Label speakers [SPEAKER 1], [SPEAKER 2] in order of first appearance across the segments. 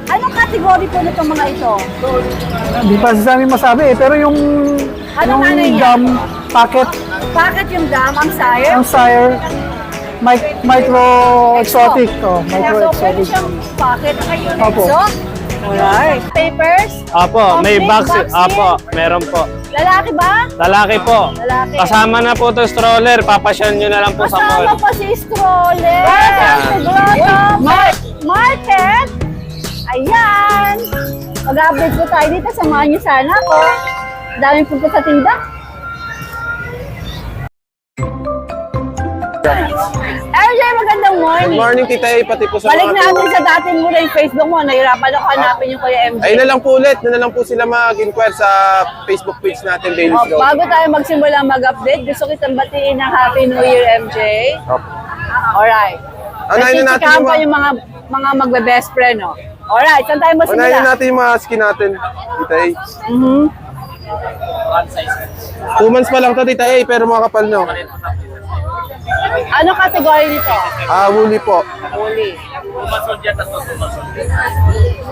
[SPEAKER 1] Anong category po nitong mga ito?
[SPEAKER 2] Hindi pa sa amin masabi eh, pero yung
[SPEAKER 1] Anong ano yan?
[SPEAKER 2] gum packet,
[SPEAKER 1] Bakit yung gum ang sire?
[SPEAKER 2] ang sire, micro exotic. Oh,
[SPEAKER 1] So,
[SPEAKER 2] micro
[SPEAKER 1] pwede
[SPEAKER 2] exotic.
[SPEAKER 1] siyang pocket.
[SPEAKER 2] Opo.
[SPEAKER 1] So, alright. Papers?
[SPEAKER 3] Apo, may
[SPEAKER 1] Complete
[SPEAKER 3] box. Apo, meron po.
[SPEAKER 1] Lalaki ba?
[SPEAKER 3] Lalaki po.
[SPEAKER 1] Lalaki.
[SPEAKER 3] Kasama na po to stroller. Papasyan nyo na lang po sa
[SPEAKER 1] Kasama
[SPEAKER 3] mall.
[SPEAKER 1] pa si stroller. Market. Ayan. Mag-update po tayo dito. Samahan niyo sana ako. Daming punta sa tinda. RJ, magandang morning.
[SPEAKER 4] Good morning, Tita A, pati po sa
[SPEAKER 1] Balik
[SPEAKER 4] mga
[SPEAKER 1] natin sa dating muna yung Facebook mo. Nahirapan ako hanapin yung Kuya MJ.
[SPEAKER 4] Ayun na lang po ulit, na lang po sila mag-inquire sa Facebook page natin, Daily
[SPEAKER 1] Oh,
[SPEAKER 4] Scout.
[SPEAKER 1] bago tayo magsimula mag-update, gusto kitang batiin ng Happy New Year, MJ. Alright.
[SPEAKER 4] Unahin na natin
[SPEAKER 1] Nasisikahan
[SPEAKER 4] yung
[SPEAKER 1] pa yung mga magbe-best friend, no? Alright, saan tayo
[SPEAKER 4] Unahin
[SPEAKER 1] masimula?
[SPEAKER 4] natin yung mga skin natin, Tita A. 2 months pa lang to, Tita A, pero mga kapal nyo.
[SPEAKER 1] Ano category nito?
[SPEAKER 4] Woolly po.
[SPEAKER 1] Huli.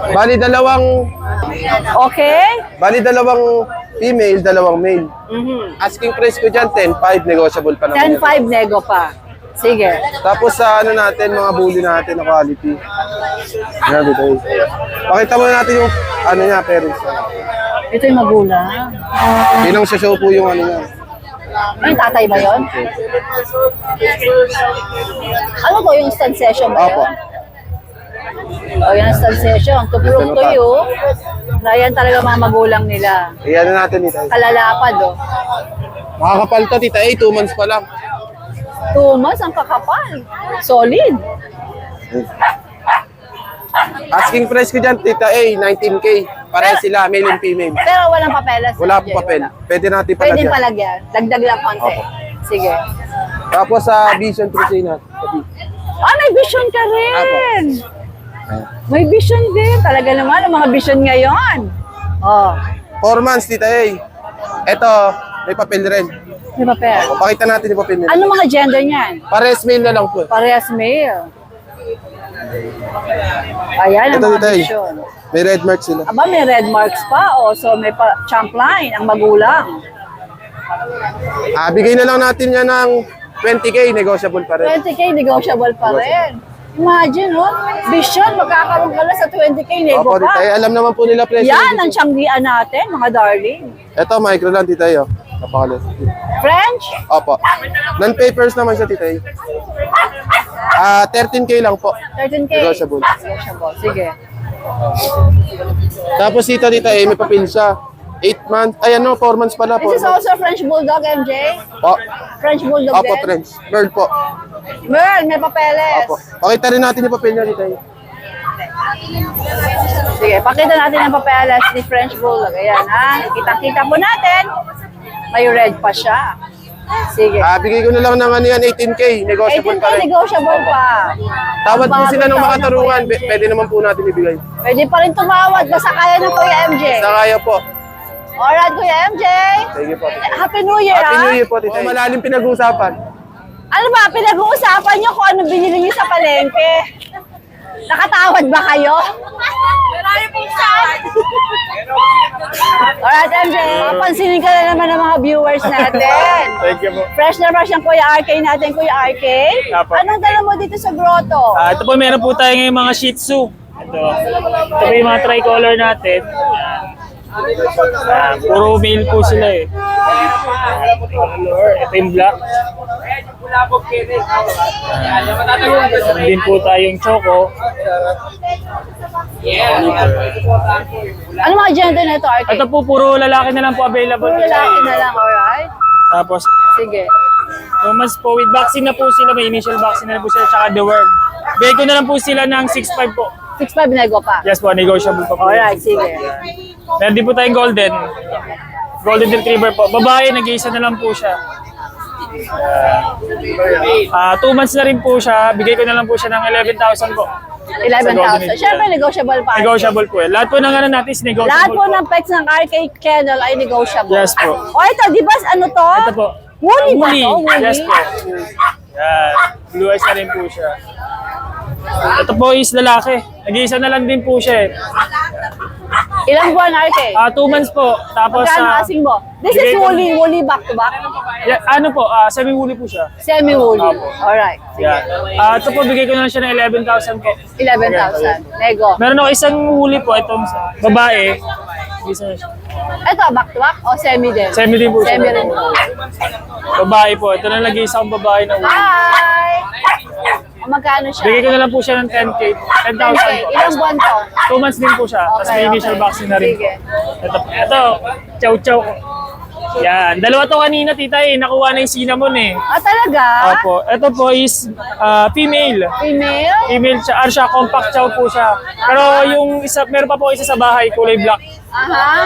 [SPEAKER 4] Bali
[SPEAKER 1] Okay?
[SPEAKER 4] dalawang female, dalawang male. Asking price ko dyan, 10.5, negotiable pa naman.
[SPEAKER 1] 10-5 nego pa. Sige.
[SPEAKER 4] Tapos sa ano natin, mga bully natin na quality. Yan, Tita A. Pakita mo natin yung ano niya, parents.
[SPEAKER 1] Ito yung magulang.
[SPEAKER 4] Yun ang show po yung ano niya.
[SPEAKER 1] Ay, tatay ba yun? Ano to, yung stand session ba
[SPEAKER 4] Opo.
[SPEAKER 1] yun? O, yan ang stand session. To prove to you, na yan talaga mga magulang nila.
[SPEAKER 4] Iyan na natin, Tita A.
[SPEAKER 1] Kalalapad, oh.
[SPEAKER 4] Makakapal to, Tita A, 2 months pa lang.
[SPEAKER 1] 2 months ang kakapal. Solid.
[SPEAKER 4] Asking price ko dyan, Tita A, 19K. Pareha sila, male and female.
[SPEAKER 1] Pero walang papeles.
[SPEAKER 4] Wala
[SPEAKER 1] MJ,
[SPEAKER 4] pong papel.
[SPEAKER 1] wala.
[SPEAKER 4] Pwede natin
[SPEAKER 1] Pwede
[SPEAKER 4] palagyan.
[SPEAKER 1] palagyan. Dagdag lang konti.
[SPEAKER 4] Opo.
[SPEAKER 1] Sige.
[SPEAKER 4] Tapos sa Vision Crusade natin.
[SPEAKER 1] Ah, may vision ka rin! May vision din. Talaga naman, ang mga vision ngayon. Oh,
[SPEAKER 4] 4 months, Tita A. Ito, may papel rin.
[SPEAKER 1] may papel.
[SPEAKER 4] O, pakita natin yung papel nila.
[SPEAKER 1] Ano mga gender niyan?
[SPEAKER 4] Pares male na lang po.
[SPEAKER 1] Parehas male. Ayan ang
[SPEAKER 4] Ito,
[SPEAKER 1] mga
[SPEAKER 4] Tita A.
[SPEAKER 1] vision.
[SPEAKER 4] May red mark sila.
[SPEAKER 1] Aba, may red marks pa. Oh, so may champ line, ang magulang.
[SPEAKER 4] Bigay na lang natin yan ng 20K, negotiable pa rin.
[SPEAKER 1] 20K, negotiable pa rin. Imagine, oh, vision, magkakaroon ka na sa 20K, nego
[SPEAKER 4] Opo, Tita A.
[SPEAKER 1] pa.
[SPEAKER 4] Alam naman po nila presyo.
[SPEAKER 1] Yan ang tiyanggian natin, mga darling.
[SPEAKER 4] Ito, micro lang, Tita A. Napakalit.
[SPEAKER 1] French?
[SPEAKER 4] Opo. Non-papers naman siya, Tita A. 13K lang po.
[SPEAKER 1] 13K.
[SPEAKER 4] Negotiable.
[SPEAKER 1] Negotiable, sige.
[SPEAKER 4] Tapos dito, Tita A, may papel siya. 8 months, ay ano, 4 months pala.
[SPEAKER 1] This is
[SPEAKER 4] 4 months.
[SPEAKER 1] also French Bulldog, MJ?
[SPEAKER 4] Po.
[SPEAKER 1] French Bulldog
[SPEAKER 4] Opo,
[SPEAKER 1] din?
[SPEAKER 4] French. Merl po.
[SPEAKER 1] Merl, may papeles.
[SPEAKER 4] Opo. Pakita rin natin yung papel niya, Tita A.
[SPEAKER 1] Sige, pakita natin ang papeles ni French Bulldog. Ayan, ha? Kita-kita po natin. May red pa siya. Sige.
[SPEAKER 4] Bigay ko na lang ng ano yan, 18K. Negotiable
[SPEAKER 1] 18K,
[SPEAKER 4] pa rin.
[SPEAKER 1] negotiable pa.
[SPEAKER 4] Tawad po
[SPEAKER 1] Bago
[SPEAKER 4] sila ng mga
[SPEAKER 1] taon na
[SPEAKER 4] tarungan.
[SPEAKER 1] Kuya MJ.
[SPEAKER 4] Pwede naman po natin ibigay.
[SPEAKER 1] Pwede pa rin tumawad. Basta kaya ng Kuya MJ.
[SPEAKER 4] Sa kaya po.
[SPEAKER 1] Alright, Kuya MJ.
[SPEAKER 4] Sige po.
[SPEAKER 1] Happy New Year,
[SPEAKER 4] Happy
[SPEAKER 1] ha?
[SPEAKER 4] New Year po, Tita A. Malalim pinag-uusapan.
[SPEAKER 1] Ano ba, pinag-uusapan niyo kung ano binili niyo sa palengke? Nakatawad ba kayo? Marami pong saan. Alright, MJ. Pansinin ka na naman ng mga viewers natin.
[SPEAKER 3] Thank you po.
[SPEAKER 1] Fresh na fresh ang Kuya RK natin, Kuya RK.
[SPEAKER 3] Apo.
[SPEAKER 1] Anong dala mo dito sa grotto?
[SPEAKER 3] Ito po, meron po tayo ngayong mga Shih Tzu. Ito po yung mga tricolor natin. Puro male po sila eh. Ito yung black. Meron din po tayong choco.
[SPEAKER 1] Ano mga gender na ito, RK?
[SPEAKER 3] Ito po, puro lalaki na lang po available.
[SPEAKER 1] Puro lalaki na lang, alright?
[SPEAKER 3] Tapos,
[SPEAKER 1] Sige.
[SPEAKER 3] 2 months po, with vaccine na po sila, may initial vaccine na po sila, tsaka the worm. Bigay ko na lang po sila ng 6.5 po.
[SPEAKER 1] 6'5 nego pa.
[SPEAKER 3] Yes po, negotiable pa po.
[SPEAKER 1] Alright, sige.
[SPEAKER 3] Meron din po tayong golden. Golden retriever po. Babae, nag-iisa na lang po siya. 2 months na rin po siya. Bigay ko na lang po siya ng 11,000 po.
[SPEAKER 1] 11,000. Siyempre, negotiable pa.
[SPEAKER 3] Negotiable po eh. Lahat po ng ano natin is negotiable
[SPEAKER 1] Lahat po ng pets ng RK Kennel ay negotiable.
[SPEAKER 3] Yes po.
[SPEAKER 1] O ito, di ba ano to?
[SPEAKER 3] Ito po.
[SPEAKER 1] Woolly ba
[SPEAKER 3] Woolly.
[SPEAKER 1] to? Woolly?
[SPEAKER 3] Yes po. Yan. Blue eyes na rin po siya. Ito po is lalaki. Nag-iisa na lang din po siya eh.
[SPEAKER 1] Ilang buwan, Arte?
[SPEAKER 3] 2 months po. Tapos
[SPEAKER 1] Magkano asing mo? This is
[SPEAKER 3] bigay ko-
[SPEAKER 1] woolly. Woolly back to back?
[SPEAKER 3] ano po, semi-woolly po siya.
[SPEAKER 1] Semi-woolly. Alright.
[SPEAKER 3] Yan. Ito po, bigay ko na lang siya ng 11,000 po.
[SPEAKER 1] 11,000. Lego.
[SPEAKER 3] Meron ako isang huli po, itong babae. Isa na siya.
[SPEAKER 1] Ito, back to back o semi din?
[SPEAKER 3] Semi din po siya.
[SPEAKER 1] Semi rin po.
[SPEAKER 3] Babae po. Ito na nag-iisa akong babae na huli.
[SPEAKER 1] Hi! O, magkano siya?
[SPEAKER 3] Bigay ko na lang po siya ng 10K. 10,000
[SPEAKER 1] Okay.
[SPEAKER 3] po.
[SPEAKER 1] Ilang buwan to?
[SPEAKER 3] 2 months din po siya. Tapos may initial vaccine na rin.
[SPEAKER 1] Sige.
[SPEAKER 3] Ito, chow-chow ko. Yan. Dalawa to kanina, tita eh. Nakuha na yung cinnamon eh.
[SPEAKER 1] Ah, talaga?
[SPEAKER 3] Opo. Ito po is female.
[SPEAKER 1] Female?
[SPEAKER 3] Female siya. Siya, compact chow po siya. Pero yung isa, meron pa po isa sa bahay, kulay black.
[SPEAKER 1] Aha.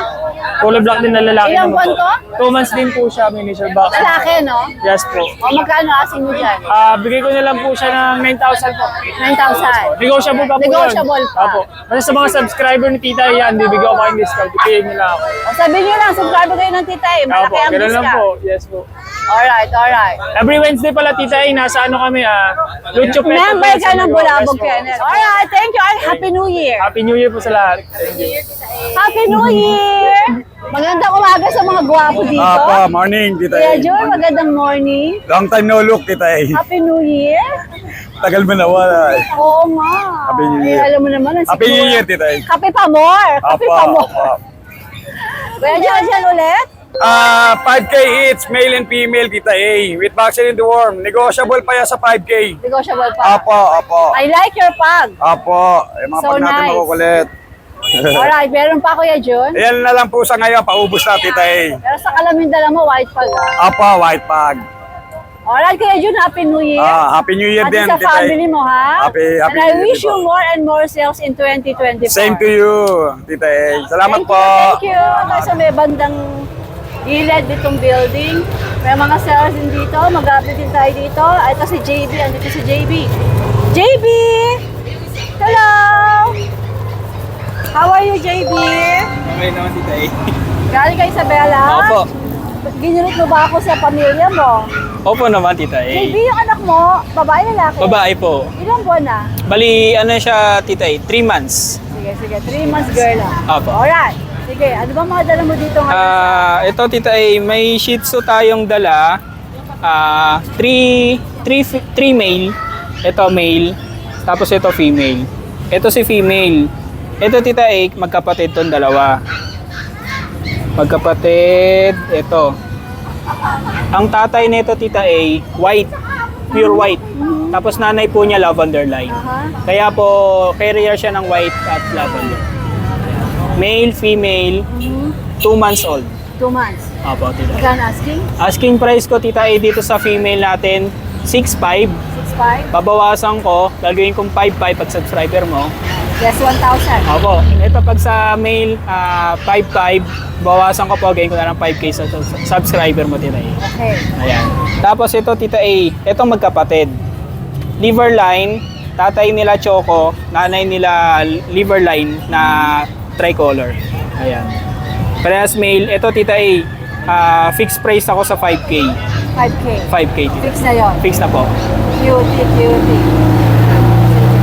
[SPEAKER 3] Kulay black din na lalaki.
[SPEAKER 1] Ilang
[SPEAKER 3] naman
[SPEAKER 1] buwan
[SPEAKER 3] po. 2 months din po siya, may initial vaccine.
[SPEAKER 1] Lalaki, no?
[SPEAKER 3] Yes po.
[SPEAKER 1] O, magkano asing mo dyan?
[SPEAKER 3] Bigay ko na lang po siya ng 9,000 po.
[SPEAKER 1] 9,000.
[SPEAKER 3] Negotiable pa po
[SPEAKER 1] Negotiable
[SPEAKER 3] yun.
[SPEAKER 1] pa.
[SPEAKER 3] Opo. Kasi sa mga subscriber ni Tita yan, bibigyan ko kayong discount. Ipihin nyo lang ako.
[SPEAKER 1] O, sabihin nyo lang, subscribe kayo ng Tita eh. Malaki
[SPEAKER 3] Opo,
[SPEAKER 1] ang
[SPEAKER 3] ganun lang
[SPEAKER 1] discount.
[SPEAKER 3] po. Yes po.
[SPEAKER 1] Alright, alright.
[SPEAKER 3] Every Wednesday pala, Tita nasa ano kami, Lucho Pet.
[SPEAKER 1] Member ka ng Bulabog
[SPEAKER 3] Yes po.
[SPEAKER 1] Kennel. Alright, thank you and Happy New Year.
[SPEAKER 3] Happy New Year po sa lahat. Thank you.
[SPEAKER 1] Happy New Year! Magandang umaga sa mga gwapo dito.
[SPEAKER 5] Morning, Tita
[SPEAKER 1] Kuya
[SPEAKER 5] A.
[SPEAKER 1] Joy, magandang morning.
[SPEAKER 5] Long time no look, Tita A.
[SPEAKER 1] Happy New Year.
[SPEAKER 5] Tagal mo nawala.
[SPEAKER 1] Oo nga.
[SPEAKER 5] Happy New
[SPEAKER 1] Eh,
[SPEAKER 5] Year.
[SPEAKER 1] alam mo naman, ang
[SPEAKER 5] Happy New
[SPEAKER 1] siguro-
[SPEAKER 5] Year, Tita A.
[SPEAKER 1] Kape pa more. Kape pa more.
[SPEAKER 5] Apa.
[SPEAKER 1] Kuya Joy, dyan ulit.
[SPEAKER 5] 5K each, male and female, Tita A. With vaccine in the worm. Negotiable pa yan sa 5K.
[SPEAKER 1] Negotiable pa.
[SPEAKER 5] Apo.
[SPEAKER 1] I like your pag.
[SPEAKER 5] Apo. Yung mga
[SPEAKER 1] So
[SPEAKER 5] pag natin
[SPEAKER 1] nice.
[SPEAKER 5] makukulit.
[SPEAKER 1] Alright, meron pa Kuya Jun.
[SPEAKER 5] Ayan na lang po sa ngayon, paubos na, Tita A.
[SPEAKER 1] Pero sa kalamin dala mo, white pag.
[SPEAKER 5] Apo, white pag.
[SPEAKER 1] Alright, Kuya Jun, Happy New Year.
[SPEAKER 5] Happy New Year
[SPEAKER 1] At
[SPEAKER 5] din,
[SPEAKER 1] sa
[SPEAKER 5] Tita A.
[SPEAKER 1] family mo, ha?
[SPEAKER 5] Happy
[SPEAKER 1] And I
[SPEAKER 5] New Year,
[SPEAKER 1] wish
[SPEAKER 5] Tita.
[SPEAKER 1] you more and more sales in 2024.
[SPEAKER 5] Same to you, Tita A. Salamat
[SPEAKER 1] Thank
[SPEAKER 5] po.
[SPEAKER 1] you. Nasa may bandang gilid ditong building. May mga sellers din dito. Mag-update din tayo dito. Ito si JB. Andito si JB. JB! Hello! How are you, JB?
[SPEAKER 6] Okay naman, Tita A.
[SPEAKER 1] Galing kay Isabela?
[SPEAKER 6] Opo.
[SPEAKER 1] Ginilit mo ba ako sa pamilya mo?
[SPEAKER 6] Opo naman, Tita A.
[SPEAKER 1] JB, yung anak mo, babae lalaki?
[SPEAKER 6] Babae po.
[SPEAKER 1] Ilang buwan na?
[SPEAKER 6] Bali, ano siya, Tita A? 3 months.
[SPEAKER 1] Sige. 3 months girl na.
[SPEAKER 6] Opo.
[SPEAKER 1] Alright. Sige, ano ba mga dala mo dito ngayon?
[SPEAKER 6] Ito, Tita A, may Shih Tzu tayong dala. 3 male. Ito male. Tapos ito female. Ito si female. Ito, Tita A, magkapatid tong dalawa. Magkapatid. Ito. Ang tatay nito, Tita A, white. Pure white. Tapos nanay po niya lavender line. Kaya po, carrier siya ng white at lavender. Male, female, 2 months old.
[SPEAKER 1] 2 months.
[SPEAKER 6] Opo, Tita A.
[SPEAKER 1] Magkano asking?
[SPEAKER 6] Asking price ko, Tita A, dito sa female natin, 6.5.
[SPEAKER 1] 6.5?
[SPEAKER 6] Babawasan ko, gagawin kong 5.5 pag subscriber mo.
[SPEAKER 1] Yes, 1,000.
[SPEAKER 6] Opo. Ito pag sa male, 5.5, bawasan ko po, gawin ko na ng 5K sa subscriber mo, Tita A.
[SPEAKER 1] Okay.
[SPEAKER 6] Ayan. Tapos ito, Tita A, itong magkapatid. Liver line, tatay nila Choco, nanay nila liver line na tricolor. Ayan. Parehas male. Ito, Tita A, fixed price ako sa 5K.
[SPEAKER 1] 5K.
[SPEAKER 6] 5K, Tita.
[SPEAKER 1] Fix na yun.
[SPEAKER 6] Fix na po.
[SPEAKER 1] Cutie.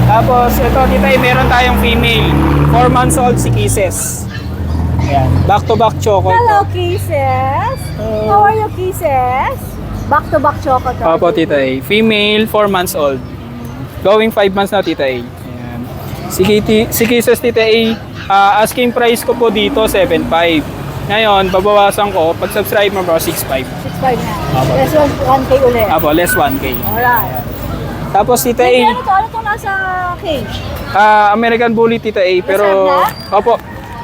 [SPEAKER 6] Tapos, ito, Tita A, meron tayong female. 4 months old si Kisses. Ayan. Back-to-back Choco.
[SPEAKER 1] Hello, Kisses. How are you, Kisses? Back-to-back choco to.
[SPEAKER 6] Opo, Tita A. Female, 4 months old. Going 5 months na, Tita A. Ayan. Si Kisses, Tita A, asking price ko po dito, 7.5. Ngayon, babawasan ko, pag subscribe mo bro, 6.5.
[SPEAKER 1] 6.5 na.
[SPEAKER 6] Opo.
[SPEAKER 1] Yes, 1K ulit.
[SPEAKER 6] Opo, less 1K.
[SPEAKER 1] Alright.
[SPEAKER 6] Tapos, Tita
[SPEAKER 1] Hey,
[SPEAKER 6] A,
[SPEAKER 1] ano to? Ano to nasa cage?
[SPEAKER 6] American Bully, Tita A, pero...
[SPEAKER 1] Reserve
[SPEAKER 6] Opo.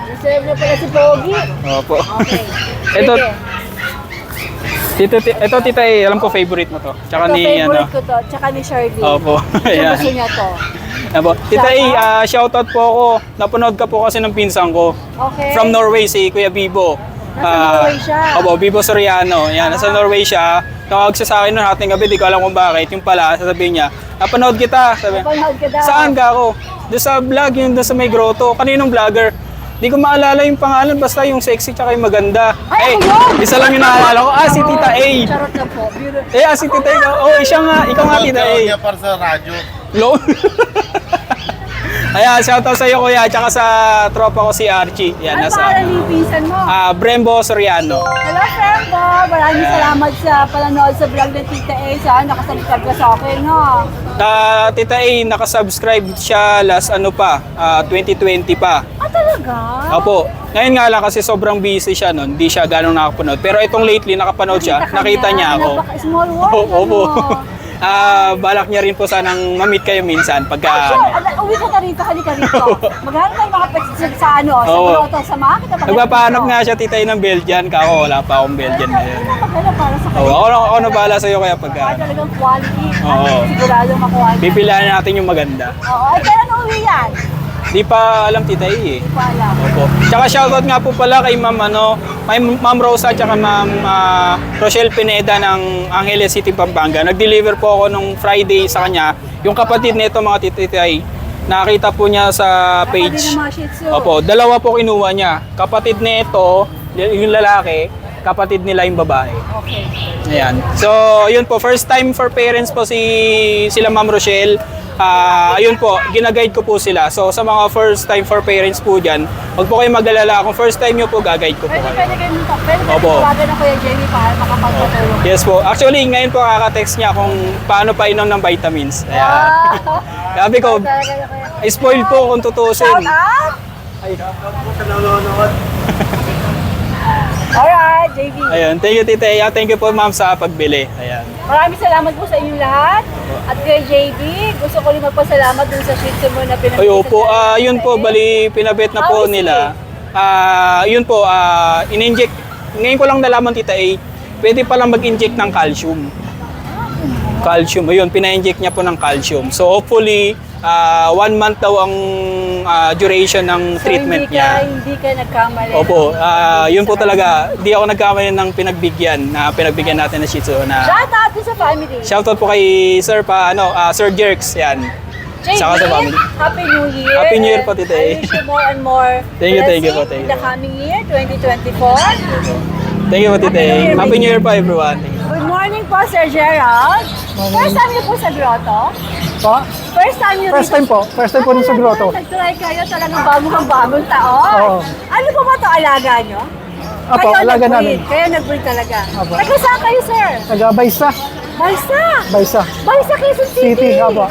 [SPEAKER 1] Reserve na pala si Pogi.
[SPEAKER 6] Opo.
[SPEAKER 1] Okay.
[SPEAKER 6] Ito,
[SPEAKER 1] Sige.
[SPEAKER 6] ito, Tita A, alam ko favorite mo to. Tsaka
[SPEAKER 1] Ito,
[SPEAKER 6] ni,
[SPEAKER 1] favorite ko to. Tsaka ni Shirley.
[SPEAKER 6] Opo. Ayan.
[SPEAKER 1] Gusto niya to.
[SPEAKER 6] Opo. Tita A, shoutout po ako. Napanood ka po kasi ng pinsan ko.
[SPEAKER 1] Okay.
[SPEAKER 6] From Norway, si Kuya Bibo.
[SPEAKER 1] Nasa Norway siya.
[SPEAKER 6] Opo, Bibo Soriano. Yan, nasa Norway siya. Tawag siya sa akin noon hating gabi, di ko alam kung bakit. Yung pala, sasabihin niya, napanood kita. Sabi,
[SPEAKER 1] Napanood ka daw.
[SPEAKER 6] saan ka ako? Doon sa vlog, yung doon sa may grotto. Kaninong vlogger? Di ko maalala yung pangalan, basta yung sexy tsaka yung maganda.
[SPEAKER 1] Ay, ako yun!
[SPEAKER 6] Isa lang yung naalala ko. Ah, si Tita A.
[SPEAKER 1] Charot na po.
[SPEAKER 6] Si Tita A. Oh, siya nga. Ikaw nga, Tita A.
[SPEAKER 4] para sa radyo.
[SPEAKER 6] Loan. Ayan, shoutout sa iyo, kuya. Tsaka sa tropa ko si Archie. Yan,
[SPEAKER 1] Ano pangalan yung pinsan mo?
[SPEAKER 6] Brembo Soriano.
[SPEAKER 1] Hello, Frembo! Maraming salamat sa panonood sa vlog ng Tita A. Saan nakasubscribe ka sa akin, ha?
[SPEAKER 6] Tita A, nakasubscribe siya last 2020 pa.
[SPEAKER 1] Ah, talaga?
[SPEAKER 6] Opo. Ngayon nga lang kasi sobrang busy siya noon, hindi siya ganong nakapanood. Pero itong lately nakapanood siya, nakita niya ako.
[SPEAKER 1] Small world,
[SPEAKER 6] Opo.
[SPEAKER 1] ano?
[SPEAKER 6] Balak niya rin po sanang ma-meet kayo minsan pagka
[SPEAKER 1] Sure, uwi ka na rito, halika rito. Maghanap tayo mga pets sa ano, sa
[SPEAKER 6] Oo.
[SPEAKER 1] Grotto, sa mga kita.
[SPEAKER 6] nagpapahanap nga siya Tita A ng Belgian, kako wala pa akong Belgian ngayon.
[SPEAKER 1] Maghanap para sa
[SPEAKER 6] Oo, ako na bahala sa iyo kaya pagka
[SPEAKER 1] talagang quality.
[SPEAKER 6] Oo.
[SPEAKER 1] Sigurado makuha niya.
[SPEAKER 6] pipilihan natin yung maganda.
[SPEAKER 1] Oo, ay kailan uwi yan?
[SPEAKER 6] Di pa alam Tita A eh.
[SPEAKER 1] Hindi ko alam.
[SPEAKER 6] Opo. Tsaka shoutout nga po pala kay Ma'am Rosa tsaka Ma'am Rochelle Pineda ng Angeles City, Pampanga. Nag-deliver po ako nung Friday sa kanya. Yung kapatid nito mga Tita A, nakita po niya sa
[SPEAKER 1] Page.
[SPEAKER 6] page.
[SPEAKER 1] Mga Shih Tzu.
[SPEAKER 6] Opo, dalawa po kinuha niya. Kapatid nito, yung lalaki, kapatid nila yung babae.
[SPEAKER 1] Okay.
[SPEAKER 6] Ayan. So, yun po, first time for parents po sila Ma'am Rochelle. Ayun po, ginaguide ko po sila. So, sa mga first time for parents po dyan, huwag po kayo mag-alala. Kung first time nyo po, gagayid ko po kayo.
[SPEAKER 1] Pwede
[SPEAKER 6] Opo.
[SPEAKER 1] tawagan na Kuya Jenny para makapagpatulong.
[SPEAKER 6] Yes po. Actually, ngayon po kaka-text niya kung paano pa inom ng vitamins. Ayan. Sabi ko, spoil po kung tutusin.
[SPEAKER 1] Shout out! Alright, JB.
[SPEAKER 6] Ayun. Thank you, Tita A. Thank you po, ma'am, sa pagbili. Ayan.
[SPEAKER 1] Maraming salamat po sa inyong lahat. At kay JB, gusto ko rin magpasalamat dun sa Shih Tzu mo na pinag-
[SPEAKER 6] Ay, opo. Yun po, bali, pinabit na po
[SPEAKER 1] How is
[SPEAKER 6] nila. Yun po, in-inject. Ngayon ko lang nalaman, Tita A, pwede palang mag-inject ng calcium. Calcium. Ayun, pina-inject niya po ng calcium. So, hopefully, 1 month daw ang duration ng treatment niya.
[SPEAKER 1] Hindi ka nagkamali.
[SPEAKER 6] Opo, yun po talaga. Di ako nagkamali ng pinagbigyan natin na Shih Tzu.
[SPEAKER 1] Shout out to sa family.
[SPEAKER 6] Shoutout po kay Sir Sir Jerks, yan.
[SPEAKER 1] JB,
[SPEAKER 6] Saka sa family.
[SPEAKER 1] Happy New Year.
[SPEAKER 6] Happy New Year po, Tita A.
[SPEAKER 1] I wish you more and more
[SPEAKER 6] Thank you po,
[SPEAKER 1] blessings
[SPEAKER 6] thank
[SPEAKER 1] in the
[SPEAKER 6] you.
[SPEAKER 1] coming year, 2024.
[SPEAKER 6] Thank you po, Tita A. Happy New Year po, everyone. Thank you.
[SPEAKER 1] Good morning po, Sir Gerald. First time niyo po sa grotto?
[SPEAKER 2] Pa?
[SPEAKER 1] First time niyo
[SPEAKER 2] First time po. First time po rin sa grotto.
[SPEAKER 1] Nag-try kayo talagang bagong taon.
[SPEAKER 2] Oo.
[SPEAKER 1] Ano po ba ito alaga nyo?
[SPEAKER 2] Apo, alaga namin.
[SPEAKER 1] Kayo nag-breed talaga.
[SPEAKER 2] Apo.
[SPEAKER 1] Taga saan kayo, sir?
[SPEAKER 2] Taga-Baysa.
[SPEAKER 1] Baysa.
[SPEAKER 2] Baysa.
[SPEAKER 1] Baysa, Quezon City.
[SPEAKER 2] City, apo.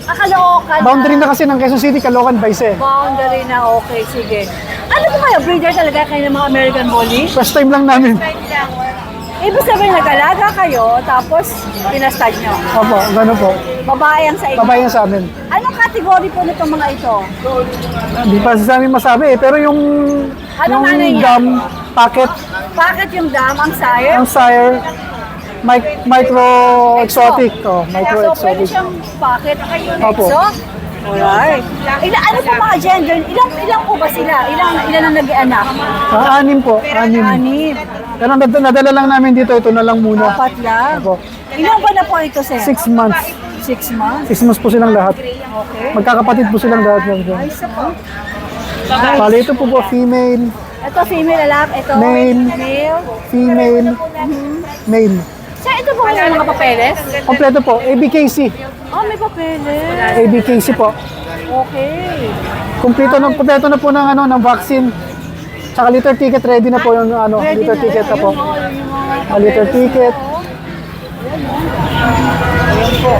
[SPEAKER 1] Caloocan.
[SPEAKER 2] Boundary na kasi ng Quezon City, Caloocan, Baysa.
[SPEAKER 1] Boundary na, okay, sige. Ano po kayo? Breeder talaga kayo ng mga American Bully?
[SPEAKER 2] First time lang namin.
[SPEAKER 1] Ibig sabihin, nag-alaga kayo, tapos pinastad nyo.
[SPEAKER 2] Opo, gano'n po.
[SPEAKER 1] Babae ang sa inyo.
[SPEAKER 2] Babae yan sa amin.
[SPEAKER 1] Anong category po nitong mga ito?
[SPEAKER 2] Hindi pa sa amin masabi eh. Pero yung
[SPEAKER 1] nanay niya?
[SPEAKER 2] gum, packet,
[SPEAKER 1] Bakit yung dam, ang sire?
[SPEAKER 2] ang sire, micro exotic. Oh, micro
[SPEAKER 1] So, pwede
[SPEAKER 2] exotic.
[SPEAKER 1] siyang bakit?
[SPEAKER 2] Opo.
[SPEAKER 1] So, alright. Ano po mga gender? Ilang po ba sila? Ilan ang nag-ianak?
[SPEAKER 2] 6 po, 6.
[SPEAKER 1] Anim.
[SPEAKER 2] Pero nadala lang namin dito, ito na lang muna.
[SPEAKER 1] 4 lang.
[SPEAKER 2] Opo.
[SPEAKER 1] Ilang ba na po ito, sir?
[SPEAKER 2] 6 months.
[SPEAKER 1] 6 months.
[SPEAKER 2] 6 months po silang lahat.
[SPEAKER 1] Okay.
[SPEAKER 2] Magkakapatid po silang lahat.
[SPEAKER 1] Ay, isa po.
[SPEAKER 2] Bali, ito po female,
[SPEAKER 1] Ito, female, lalaki. Ito,
[SPEAKER 2] Male.
[SPEAKER 1] male.
[SPEAKER 2] female, male.
[SPEAKER 1] Sir, ito po yung mga papeles?
[SPEAKER 2] Kompleto po, ABKC.
[SPEAKER 1] Oh, may papeles.
[SPEAKER 2] ABKC po.
[SPEAKER 1] Okay.
[SPEAKER 2] Kompleto na po ng vaccine. Tsaka litter ticket ready na po yung
[SPEAKER 1] Ready
[SPEAKER 2] litter
[SPEAKER 1] na.
[SPEAKER 2] ticket na po.
[SPEAKER 1] Yun, oh, yung mga
[SPEAKER 2] Litter
[SPEAKER 1] papeles
[SPEAKER 2] ticket.
[SPEAKER 1] nito. Ayan po.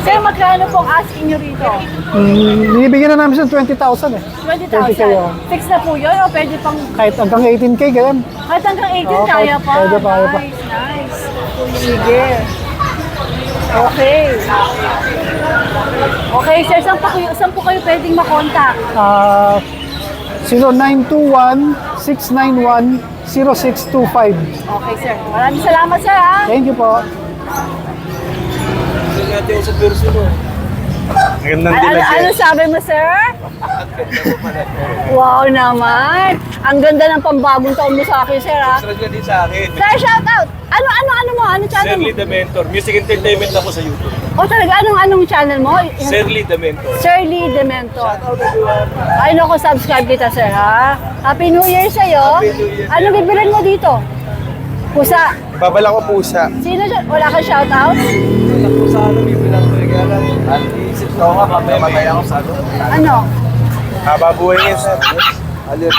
[SPEAKER 1] Sir, magkano pong asking nyo rito?
[SPEAKER 2] Binibigyan na namin siya ng 20,000 eh.
[SPEAKER 1] 20,000.
[SPEAKER 2] kayo.
[SPEAKER 1] Fix na po yun o pwede pang
[SPEAKER 2] Kahit hanggang 18K, ganyan.
[SPEAKER 1] kahit hanggang 18
[SPEAKER 2] Oo,
[SPEAKER 1] kaya pa.
[SPEAKER 2] pwede pa, kaya pa.
[SPEAKER 1] Nice. Sige. Okay. Okay, sir, saan po kayo pwedeng makontak?
[SPEAKER 2] 0921-691-0625.
[SPEAKER 1] Okay, sir. Maraming salamat, sir, ha?
[SPEAKER 2] Thank you po.
[SPEAKER 1] Ano sabi mo, sir? Wow naman. Ang ganda ng pambagong taon mo sa akin, sir, ha?
[SPEAKER 5] din sa akin.
[SPEAKER 1] Sir, shout out. Ano Anong channel mo?
[SPEAKER 5] Shirley the Mentor. Music entertainment ako sa YouTube.
[SPEAKER 1] O talaga, anong channel mo?
[SPEAKER 5] Shirley the Mentor.
[SPEAKER 1] Shirley Dementor. Ay, naku, subscribe kita, sir, ha? Happy New Year sa'yo. Ano bibilin mo dito? Pusa.
[SPEAKER 4] Babala ko pusa.
[SPEAKER 1] Sino siya? Wala kang shoutout? Ano?
[SPEAKER 4] Babuhay sir.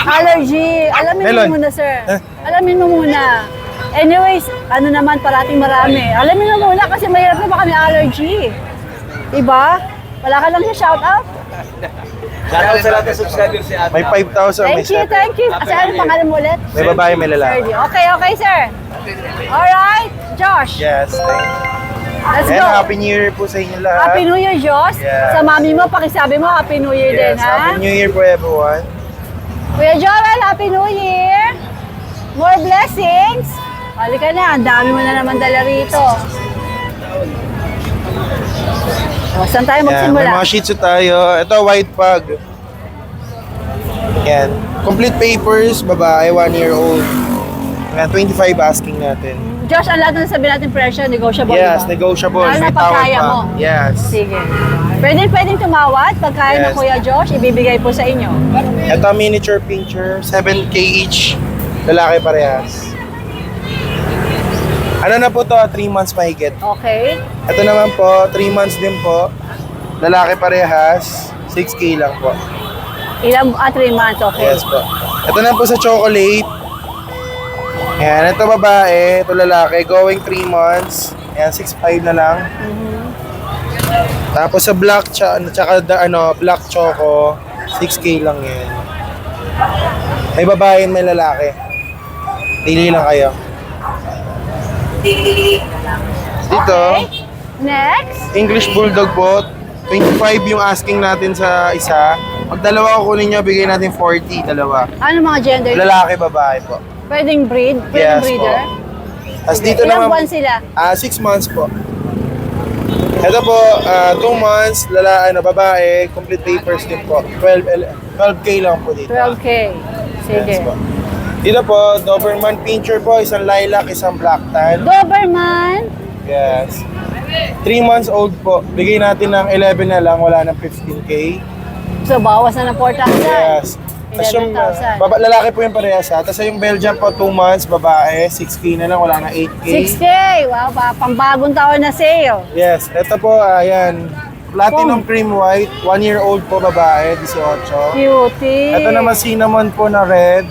[SPEAKER 1] Allergy. Alamin
[SPEAKER 4] Melon.
[SPEAKER 1] mo muna, sir. Alamin mo muna. Anyways, ano naman, parating marami. Alamin mo muna kasi mahirap na baka may allergy. Diba? Wala ka lang yung shoutout?
[SPEAKER 5] Shoutout sa lahat ng subscribers si Ate.
[SPEAKER 4] May 5,000, may 7.
[SPEAKER 1] Thank you. Kasi ano pangalan mo ulit?
[SPEAKER 4] May babae, may lalaki.
[SPEAKER 1] Okay, sir. Alright, Josh.
[SPEAKER 4] Yes, thank you.
[SPEAKER 1] Let's
[SPEAKER 4] And
[SPEAKER 1] go.
[SPEAKER 4] Happy New Year po sa inyo lahat.
[SPEAKER 1] Happy New Year, Josh.
[SPEAKER 4] Yes.
[SPEAKER 1] Sa mami mo, pakisabi mo, Happy New Year din,
[SPEAKER 4] Yes,
[SPEAKER 1] ha?
[SPEAKER 4] Happy New Year po everyone.
[SPEAKER 1] Kuya Joel, Happy New Year. More blessings. Halika na, ang dami mo na naman dala rito. O, saan tayo
[SPEAKER 4] Yan, may
[SPEAKER 1] magsimula?
[SPEAKER 4] mga shih tzu tayo. Ito, white pug. Yan. Complete papers, babae, 1 year old. Yan, 25 asking natin.
[SPEAKER 1] Josh, ang lahat na sabi natin presyo, negotiable,
[SPEAKER 4] Yes,
[SPEAKER 1] diba?
[SPEAKER 4] negotiable.
[SPEAKER 1] Lalo na
[SPEAKER 4] May tawad
[SPEAKER 1] pagkaya
[SPEAKER 4] pa.
[SPEAKER 1] mo.
[SPEAKER 4] Yes.
[SPEAKER 1] Sige. Pwedeng tumawad. Pagkaya ng
[SPEAKER 4] Yes.
[SPEAKER 1] Kuya Josh, ibibigay po sa inyo.
[SPEAKER 4] Ito, miniature pincher. 7K each. Lalaki parehas. Ano na po to? 3 months mahigit.
[SPEAKER 1] Okay?
[SPEAKER 4] Ito naman po, 3 months din po. Lalaki parehas. 6K lang po.
[SPEAKER 1] 3 months, okay.
[SPEAKER 4] Yes po. Ito na po sa chocolate. Yan, ito babae, ito lalaki, going 3 months. Yan, 6'5 na lang. Tapos sa black, tsaka black choco, 6K lang yan. May babae and may lalaki. Pili lang kayo. Dito,
[SPEAKER 1] Okay. Next.
[SPEAKER 4] English Bulldog po. 25 yung asking natin sa isa. Pag dalawa kukunin nyo, bigay natin 40, dalawa.
[SPEAKER 1] Ano mga gender?
[SPEAKER 4] Lalaki, babae po.
[SPEAKER 1] Pwedeng breed? Pwedeng
[SPEAKER 4] Yes
[SPEAKER 1] breeder?
[SPEAKER 4] po. Tapos dito
[SPEAKER 1] Ilang
[SPEAKER 4] naman,
[SPEAKER 1] buwan sila?
[SPEAKER 4] 6 months po. Ito po, 2 months, babae, complete papers din po. 12K lang po dito.
[SPEAKER 1] 12K. Sige.
[SPEAKER 4] Yes po. Dito po, Doberman Pinscher po, isang lilac, isang black tan.
[SPEAKER 1] Doberman.
[SPEAKER 4] Yes. 3 months old po. Bigay natin ng 11 na lang, wala ng 15K.
[SPEAKER 1] So, bawas na ng 4,000.
[SPEAKER 4] Yes. Tapos yung
[SPEAKER 1] 11,000.
[SPEAKER 4] lalaki po yung parehas ha. Tapos yung Belgian po, 2 months, babae, 6K na lang, wala na 8K.
[SPEAKER 1] 6K. Wow, pambagong taon na sale.
[SPEAKER 4] Yes, ito po, ayan. Platinum cream white, 1 year old po babae, 18.
[SPEAKER 1] Cutie.
[SPEAKER 4] Ito naman cinnamon po na red.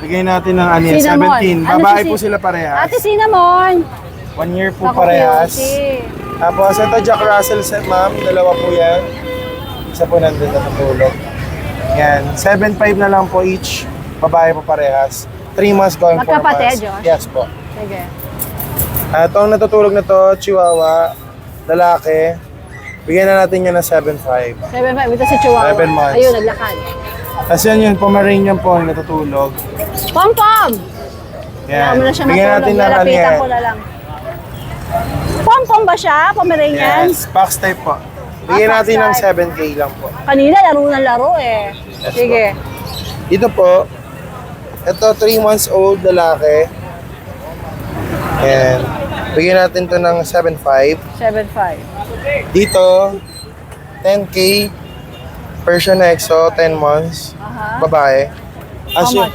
[SPEAKER 4] Bigay natin ng
[SPEAKER 1] Cinnamon.
[SPEAKER 4] 17.
[SPEAKER 1] Ano
[SPEAKER 4] Babae
[SPEAKER 1] si
[SPEAKER 4] po sila parehas.
[SPEAKER 1] Ate Cinnamon.
[SPEAKER 4] 1 year po
[SPEAKER 1] Naku,
[SPEAKER 4] parehas.
[SPEAKER 1] cutie.
[SPEAKER 4] Tapos ito Jack Russell set, ma'am. Dalawa po yan. Isa po nandun natutulog. Yan. 7.5 na lang po each. Babae po parehas. 3 months going 4 months.
[SPEAKER 1] Magkapatid, Josh?
[SPEAKER 4] Yes po.
[SPEAKER 1] Sige.
[SPEAKER 4] Itong natutulog na to, Chihuahua, lalaki. Bigyan na natin yan ng 7.5.
[SPEAKER 1] 7.5. Ito si Chihuahua.
[SPEAKER 4] 7 months.
[SPEAKER 1] Ayun, naglakad.
[SPEAKER 4] Tapos yan yung Pomeranian po yung natutulog.
[SPEAKER 1] Pom-pom! Kaya
[SPEAKER 4] Yan.
[SPEAKER 1] mo na siya
[SPEAKER 4] Bigyan
[SPEAKER 1] matulog.
[SPEAKER 4] natin ng ano
[SPEAKER 1] Lalapitan
[SPEAKER 4] yan.
[SPEAKER 1] ko na lang. Pom-pom ba siya? Pomeranian?
[SPEAKER 4] Yes, box type po. Bigyan
[SPEAKER 1] box
[SPEAKER 4] natin ng
[SPEAKER 1] type.
[SPEAKER 4] 7K lang po.
[SPEAKER 1] Kanina, laro ng laro eh.
[SPEAKER 4] Yes,
[SPEAKER 1] Sige.
[SPEAKER 4] Dito po, ito 3 months old lalaki. And bigyan natin to ng 7.5.
[SPEAKER 1] 7.5.
[SPEAKER 4] Dito, 10K. Persian Exo, 10 months.
[SPEAKER 1] Aha.
[SPEAKER 4] Babae.
[SPEAKER 1] How
[SPEAKER 4] As yung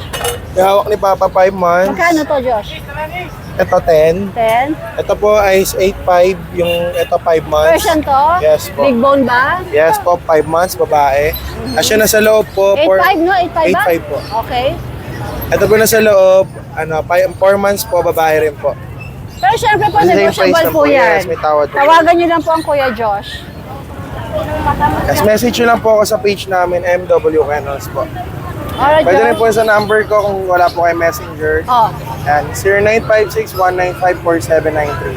[SPEAKER 4] hawak ni Papa 5 months.
[SPEAKER 1] Magkano to, Josh?
[SPEAKER 4] Ito 10.
[SPEAKER 1] 10?
[SPEAKER 4] Ito po ay 8.5. Yung ito 5 months.
[SPEAKER 1] Persian to?
[SPEAKER 4] Yes po.
[SPEAKER 1] Big bone ba?
[SPEAKER 4] Yes po, 5 months, babae. As yun nasa loob po.
[SPEAKER 1] 8.5 no? 8.5 ba?
[SPEAKER 4] 8.5 po.
[SPEAKER 1] Okay.
[SPEAKER 4] Ito po nasa loob, 4 months po, babae rin po.
[SPEAKER 1] Pero syempre po,
[SPEAKER 4] Same price
[SPEAKER 1] negotiable
[SPEAKER 4] lang
[SPEAKER 1] po
[SPEAKER 4] po,
[SPEAKER 1] yan.
[SPEAKER 4] yes, may tawad po.
[SPEAKER 1] Tawagan niyo lang po ang Kuya Josh.
[SPEAKER 4] Yes, message nyo lang po ako sa page namin, MW Kennels po.
[SPEAKER 1] Alright,
[SPEAKER 4] Pwede rin
[SPEAKER 1] Josh.
[SPEAKER 4] po sa number ko kung wala po kayo messenger.
[SPEAKER 1] Oh.
[SPEAKER 4] Yan, 0956-195-4793.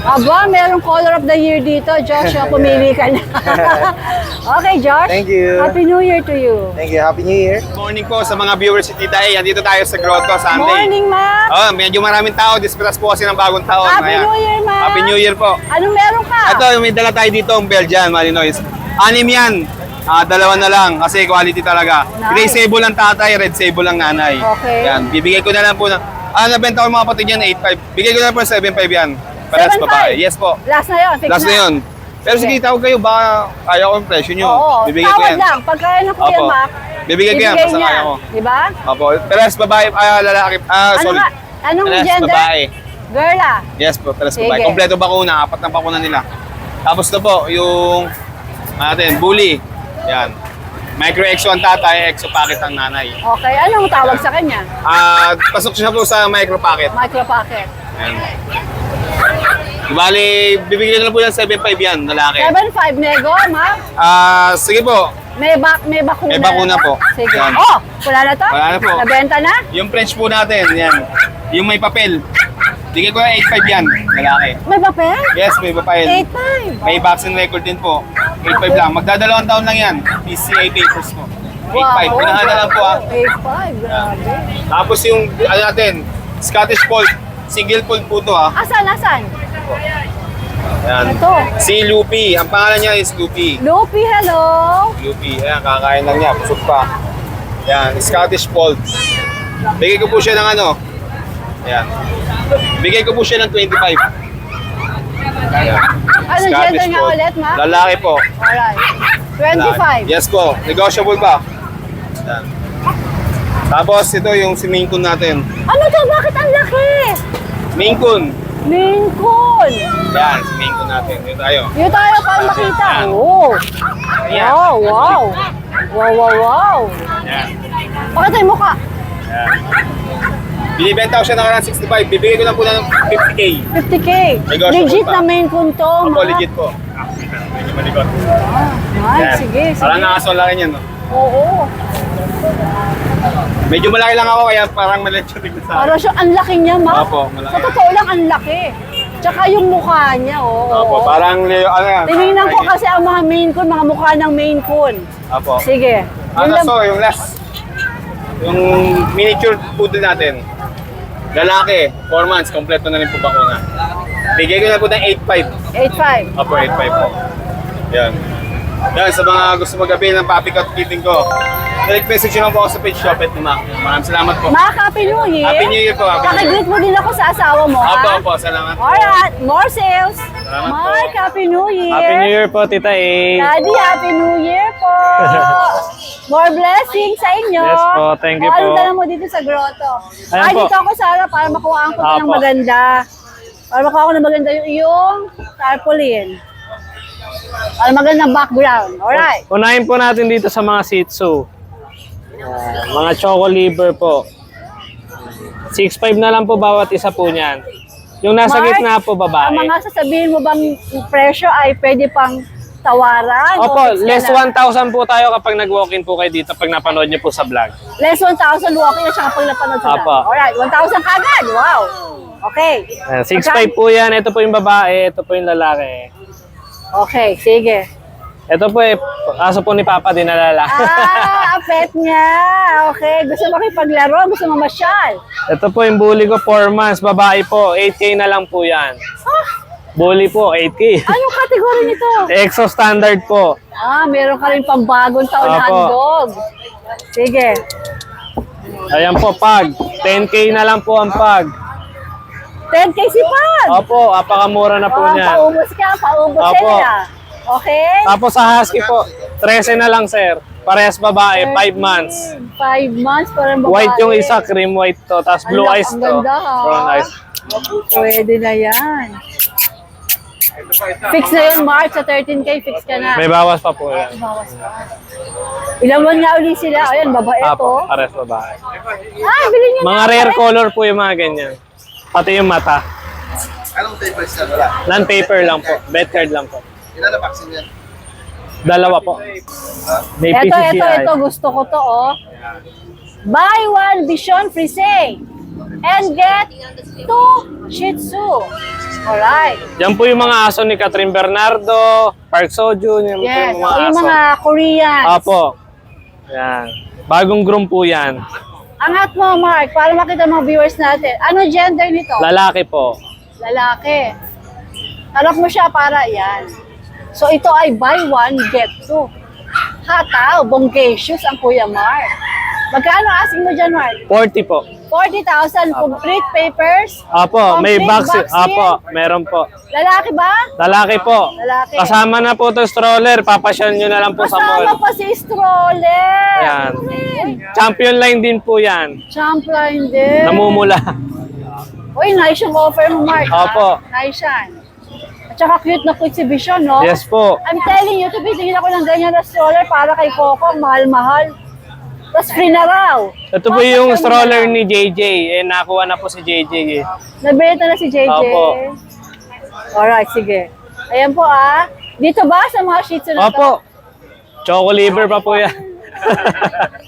[SPEAKER 1] Aba, merong color of the year dito. Josh, pumili ka na. Okay, Josh.
[SPEAKER 4] Thank you.
[SPEAKER 1] Happy New Year to you.
[SPEAKER 4] Thank you, Happy New Year.
[SPEAKER 5] Morning po sa mga viewers si Tita A. Andito tayo sa Grotto, Sunday.
[SPEAKER 1] Morning, Ma.
[SPEAKER 5] Oh, medyo maraming tao. Disperas po kasi ng bagong taon.
[SPEAKER 1] Happy
[SPEAKER 5] Ayan.
[SPEAKER 1] New Year, Ma.
[SPEAKER 5] Happy New Year po.
[SPEAKER 1] Anong meron ka?
[SPEAKER 5] Ito, may dala tayo dito, ang Belgian, Malinois. 6 yan. 2 na lang kasi quality talaga. Gray
[SPEAKER 1] Nice.
[SPEAKER 5] sable ang tatay, red sable ang nanay.
[SPEAKER 1] Okay.
[SPEAKER 5] Yan, bibigay ko na lang po ng... nabenta ko yung mga kapatid yan, 8.5. Bigay ko na lang po ng 7.5 yan. Parehas
[SPEAKER 1] 7.5.
[SPEAKER 5] babae. Yes po.
[SPEAKER 1] Last na yun, fix
[SPEAKER 5] Last na yun. Pero sige, tawag kayo. Baka kaya ko yung presyo nyo.
[SPEAKER 1] Oo,
[SPEAKER 5] Bibigay ko
[SPEAKER 1] tawad
[SPEAKER 5] yan.
[SPEAKER 1] lang. Pagkaya ng Kuya
[SPEAKER 5] Opo.
[SPEAKER 1] Mac,
[SPEAKER 5] Bibigay ko yan. Basta
[SPEAKER 1] niya.
[SPEAKER 5] kaya ko.
[SPEAKER 1] Diba?
[SPEAKER 5] Opo. Parehas babae. Lalaki.
[SPEAKER 1] Ano
[SPEAKER 5] Sorry.
[SPEAKER 1] nga? Anong
[SPEAKER 5] Parehas
[SPEAKER 1] gender?
[SPEAKER 5] babae.
[SPEAKER 1] Girl ah.
[SPEAKER 5] Yes po, parehas
[SPEAKER 1] Sige.
[SPEAKER 5] babae. Kompleto bakuna. 4 na bakuna nila. Tapos na po, yung bully. Yan. Micro EXO ang tatay, EXO packet ang nanay.
[SPEAKER 1] Okay, anong tawag sa kanya?
[SPEAKER 5] Pasok siya po sa micro packet.
[SPEAKER 1] Micro pocket.
[SPEAKER 5] Ayan. Bali, bibigyan ko na po yan 7.5 yan, lalaki.
[SPEAKER 1] 7.5 nego, Mac.
[SPEAKER 5] Sige po.
[SPEAKER 1] May bakuna.
[SPEAKER 5] May bakuna po.
[SPEAKER 1] Sige.
[SPEAKER 5] Yan.
[SPEAKER 1] Oh, wala na to?
[SPEAKER 5] Wala na po.
[SPEAKER 1] Nabenta na?
[SPEAKER 5] Yung French po natin, yan. Yung may papel. Bigay ko na 8.5 yan, lalaki.
[SPEAKER 1] May papel?
[SPEAKER 5] Yes, may papel.
[SPEAKER 1] 8.5.
[SPEAKER 5] May vaccine record din po. 8.5 lang. Magdadalawang taon lang yan. PCA papers po. 8.5. Pinahan na lang po
[SPEAKER 1] 8.5, grabe.
[SPEAKER 5] Tapos yung, natin, Scottish Fold. Single fold po to
[SPEAKER 1] Asan?
[SPEAKER 5] Yan.
[SPEAKER 1] Ito.
[SPEAKER 5] Si Lupi. Ang pangalan niya is Lupi.
[SPEAKER 1] Lupi, hello.
[SPEAKER 5] Lupi. Ayan, kakain lang niya. Busog pa. Yan, Scottish Fold. Bigay ko po siya ng ano. Ayan. Bigay ko po siya ng 25. Ayan.
[SPEAKER 1] Ano gender nga
[SPEAKER 5] Fold.
[SPEAKER 1] ulit, Ma?
[SPEAKER 5] Lalaki po.
[SPEAKER 1] Alright. 25.
[SPEAKER 5] Yes po. Negotiable pa. Ayan. Tapos ito yung si Maine Coon natin.
[SPEAKER 1] Ano to? Bakit ang laki?
[SPEAKER 5] Maine Coon.
[SPEAKER 1] Maine Coon.
[SPEAKER 5] Yan, si Maine Coon natin. Dito tayo.
[SPEAKER 1] Dito tayo para makita.
[SPEAKER 5] Ayan.
[SPEAKER 1] Oh.
[SPEAKER 5] Ayan.
[SPEAKER 1] Wow.
[SPEAKER 5] Yan.
[SPEAKER 1] Pakita yung mukha.
[SPEAKER 5] Yan. Binibenta ko siya ng around 65. Bibigay ko lang po ng 50K.
[SPEAKER 1] 50K.
[SPEAKER 5] Negotiable
[SPEAKER 1] Legit
[SPEAKER 5] pa.
[SPEAKER 1] na Maine Coon to,
[SPEAKER 5] Opo,
[SPEAKER 1] Ma.
[SPEAKER 5] legit po. Medyo malikot.
[SPEAKER 1] Ay,
[SPEAKER 5] Yan.
[SPEAKER 1] sige.
[SPEAKER 5] Parang nakaso lang yan, no?
[SPEAKER 1] Oo.
[SPEAKER 5] Medyo malaki lang ako, kaya parang maliit siya tignan sa
[SPEAKER 1] Para
[SPEAKER 5] akin.
[SPEAKER 1] siya, ang laki niya, Ma.
[SPEAKER 5] Opo, malaki.
[SPEAKER 1] Sa totoo lang, ang laki. Tsaka yung mukha niya, oo.
[SPEAKER 5] Opo, parang, ano yan?
[SPEAKER 1] Tinignan ko kasi ang mga Maine Coon, mga mukha ng Maine Coon.
[SPEAKER 5] Opo.
[SPEAKER 1] Sige. Yun
[SPEAKER 5] Ano
[SPEAKER 1] lang.
[SPEAKER 5] so, yung last. Yung miniature poodle natin. Lalaki, 4 months, kompleto na rin po bakuna. Bigay ko na po ng 8.5.
[SPEAKER 1] 8.5.
[SPEAKER 5] Opo, 8.5 po. Yan. Yan, sa mga gusto mag-avail ng puppy cut fitting ko, direct message nyo lang po ako sa page shop at Mac. Maraming salamat po.
[SPEAKER 1] Mga Happy New Year.
[SPEAKER 5] Happy New Year po. Happy New Year.
[SPEAKER 1] Pakigreet mo din ako sa asawa mo, ha?
[SPEAKER 5] Opo, opo, salamat po.
[SPEAKER 1] Alright, more sales.
[SPEAKER 5] Salamat po.
[SPEAKER 1] Mark, Happy New Year.
[SPEAKER 3] Happy New Year po, Tita A.
[SPEAKER 1] Daddy, Happy New Year po. More blessings sa inyo.
[SPEAKER 3] Yes po, thank you
[SPEAKER 1] O, anong
[SPEAKER 3] po.
[SPEAKER 1] dala mo dito sa grotto?
[SPEAKER 3] Ayan
[SPEAKER 1] Ay,
[SPEAKER 3] po.
[SPEAKER 1] dito ako, Sarah, para makuhaan ko ng
[SPEAKER 3] Apo.
[SPEAKER 1] maganda. Para makuha ko ng maganda yung iyong tarpaulin. Para magandang background. Alright.
[SPEAKER 3] Unahin po natin dito sa mga Shih Tzu. Mga choco liver po. 6.5 na lang po bawat isa po niyan. Yung nasa
[SPEAKER 1] Mark,
[SPEAKER 3] gitna po,
[SPEAKER 1] Ang
[SPEAKER 3] babae.
[SPEAKER 1] mga sasabihin mo bang presyo ay pwede pang tawaran? o
[SPEAKER 3] Opo,
[SPEAKER 1] fixed na
[SPEAKER 3] less
[SPEAKER 1] lang?
[SPEAKER 3] 1,000 po tayo kapag nag-walk-in po kayo dito pag napanood niyo po sa vlog.
[SPEAKER 1] Less 1,000 walking at saka pag napanood sa
[SPEAKER 3] Apo.
[SPEAKER 1] vlog. Alright, 1,000 kagad. Wow. Okay.
[SPEAKER 3] Ayan, 6.5 po yan. Ito po yung babae, ito po yung lalaki.
[SPEAKER 1] Okay, sige.
[SPEAKER 3] Ito po aso po ni Papa, din na lalaki.
[SPEAKER 1] Pet niya. Okay, gusto makipaglaro, gusto mamasyal.
[SPEAKER 3] Ito po yung bully ko, 4 months, babae po. 8K na lang po yan. Bully po, 8K.
[SPEAKER 1] Anong category nito?
[SPEAKER 3] Exo standard po.
[SPEAKER 1] Meron ka rin pang bagong taon na
[SPEAKER 3] Apo.
[SPEAKER 1] handog. Sige.
[SPEAKER 3] Ayan po, pag. 10K na lang po ang pag.
[SPEAKER 1] 10K si Pag.
[SPEAKER 3] Opo, apakamura na po niyan.
[SPEAKER 1] Paubos ka, paubos
[SPEAKER 3] Apo.
[SPEAKER 1] sila. Okay?
[SPEAKER 3] Tapos sa husky po, 13 na lang sir. Parehas babae, 5 months.
[SPEAKER 1] 5 months parang babae.
[SPEAKER 3] White yung isa, cream white to. Tapos blue
[SPEAKER 1] Ala,
[SPEAKER 3] eyes
[SPEAKER 1] ang
[SPEAKER 3] to.
[SPEAKER 1] ganda, ha?
[SPEAKER 3] Brown eyes.
[SPEAKER 1] Pwede na yan. Fix na yun, March. Sa 13K, fix ka na.
[SPEAKER 3] May bawas pa po yan.
[SPEAKER 1] Bawas pa. Ilang buwan nga uli sila. Ayan, babae to.
[SPEAKER 3] Apo, parehas babae.
[SPEAKER 1] Bilhin nyo
[SPEAKER 3] Mga
[SPEAKER 1] na.
[SPEAKER 3] rare color po yung mga ganyan. Pati yung mata.
[SPEAKER 4] Anong tape siya? Wala.
[SPEAKER 3] Non-paper lang po. Bet card lang po.
[SPEAKER 4] Ilan na vaccine yan?
[SPEAKER 3] Dalawa po. May
[SPEAKER 1] Ito,
[SPEAKER 3] PCCI.
[SPEAKER 1] gusto ko to, oh. Buy one Vision Free Say and get 2 Shih Tzu. Alright.
[SPEAKER 3] Yan po yung mga aso ni Catherine Bernardo, Park Seo-joon, yan po
[SPEAKER 1] Yes,
[SPEAKER 3] yung mga
[SPEAKER 1] yung
[SPEAKER 3] aso.
[SPEAKER 1] mga Koreans.
[SPEAKER 3] Apo. Yan. Bagong groom po yan.
[SPEAKER 1] Angat mo, Mark, para makita mga viewers natin. Ano gender nito?
[SPEAKER 3] Lalaki po.
[SPEAKER 1] Lalaki. Harap mo siya para yan. So ito ay buy one, get 2. Hataw, bonggacious ang Kuya Mark. Magkano asking mo dyan, Mark?
[SPEAKER 3] 40 po.
[SPEAKER 1] 40,000 complete papers.
[SPEAKER 3] Opo, may
[SPEAKER 1] Complete
[SPEAKER 3] vaccine. Opo, meron po.
[SPEAKER 1] Lalaki ba?
[SPEAKER 3] Lalaki po.
[SPEAKER 1] Lalaki.
[SPEAKER 3] Kasama na po to stroller. Papasyal nyo na lang po sa
[SPEAKER 1] Kasama
[SPEAKER 3] mall.
[SPEAKER 1] pa si stroller.
[SPEAKER 3] Yan.
[SPEAKER 1] Ano rin?
[SPEAKER 3] Champion line din po yan.
[SPEAKER 1] Champion din.
[SPEAKER 3] Namumula.
[SPEAKER 1] Uy, nice yung offer mo, Mark.
[SPEAKER 3] Opo.
[SPEAKER 1] Nice yan. At saka cute na exhibition, no?
[SPEAKER 3] Yes po.
[SPEAKER 1] I'm telling you, tumitingin ako ng ganyan na stroller para kay Coco, mahal-mahal. Tapos free na raw.
[SPEAKER 3] Ito po yung stroller ni JJ. Eh, nakuha na po si JJ. Eh.
[SPEAKER 1] Nabenta na si JJ.
[SPEAKER 3] Opo.
[SPEAKER 1] Alright, sige. Ayan po Dito ba sa mga Shih Tzu na to?
[SPEAKER 3] Opo. Choco liver pa po yan.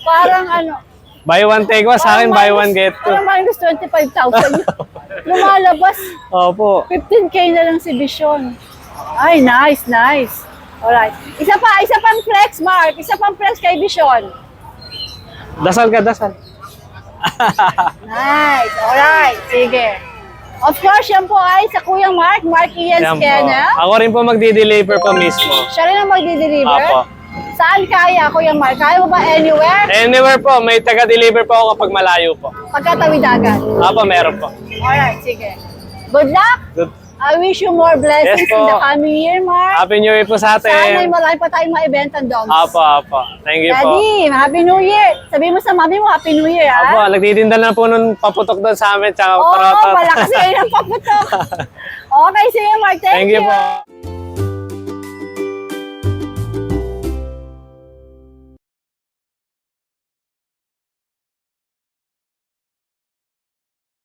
[SPEAKER 1] Parang ano,
[SPEAKER 3] Buy one take one. Sa akin, buy one get two.
[SPEAKER 1] parang minus 25,000. Lumalabas.
[SPEAKER 3] Opo.
[SPEAKER 1] 15K na lang si Vision. Ay, nice, nice. Alright. Isa pang flex, Mark. Isa pang flex kay Vision.
[SPEAKER 3] Dasal ka, dasal.
[SPEAKER 1] Nice. Alright. Sige. Of course, yan po ay sa Kuya Mark Ian
[SPEAKER 3] Yan po.
[SPEAKER 1] Scannel.
[SPEAKER 3] Ako rin po magdi-deliver po mismo.
[SPEAKER 1] Siya rin ang magdi-deliver.
[SPEAKER 3] Opo.
[SPEAKER 1] Saan kaya, Kuya Mark? Kaya mo ba anywhere?
[SPEAKER 3] Anywhere po, may taga-deliver po ako kapag malayo po.
[SPEAKER 1] Pagkatawid agad.
[SPEAKER 3] Opo, meron po.
[SPEAKER 1] Alright, sige. Good luck.
[SPEAKER 3] Good.
[SPEAKER 1] I wish you more blessings
[SPEAKER 3] Yes
[SPEAKER 1] in
[SPEAKER 3] po.
[SPEAKER 1] the coming year, Mark.
[SPEAKER 3] Happy New Year po sa
[SPEAKER 1] Sana ay
[SPEAKER 3] atin.
[SPEAKER 1] marami pa tayong mga event and dogs.
[SPEAKER 3] Opo, opo. Thank you po.
[SPEAKER 1] Daddy, Happy New Year. Sabihin mo sa mami mo, Happy New Year, ha?
[SPEAKER 3] Opo, nagtitinda na po nun paputok doon sa amin, tsaka
[SPEAKER 1] Oo,
[SPEAKER 3] parotot.
[SPEAKER 1] malakas yun ang paputok. Okay, sige, Mark. Thank
[SPEAKER 3] Thank you
[SPEAKER 1] you.
[SPEAKER 3] po.